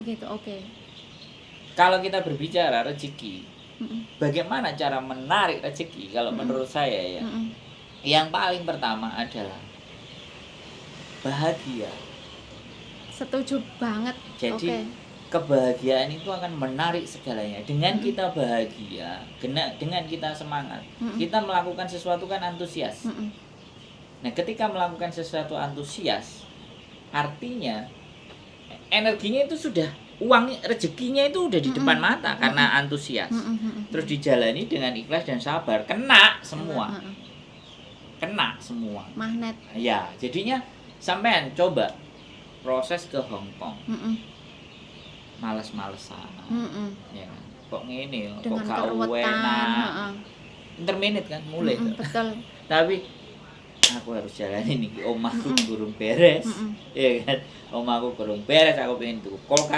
Gitu, oke. Kalau kita berbicara rezeki, Mhm. bagaimana cara menarik rezeki kalau Mhm. menurut saya ya, Mhm. yang paling pertama adalah bahagia. Setuju banget, Jadi oke. kebahagiaan itu akan menarik segalanya. Dengan Mhm. kita bahagia, dengan kita semangat, Mhm. kita melakukan sesuatu kan antusias. Mhm. Nah, ketika melakukan sesuatu antusias, artinya energinya itu sudah rezekinya itu udah di depan Mhm. mata Mhm. karena antusias. Mhm mhm Terus mhm. dijalani dengan ikhlas dan sabar, kena Kena, semua. heeh. Kena semua. Magnet. Ya, jadinya sampean coba proses ke Hong Kong. Mhm. Males-malesan. Mhm. Ya kan? Kok ngene ya, kok Dengan gak keruwetan, enak. heeh. Interminute kan mulai Mhm, tuh. betul. Tapi aku harus jalanin iki, omahku Mhm. kurang beres. Mhm. Ya kan? Omahku kurang beres, aku pengen tuku kulkas.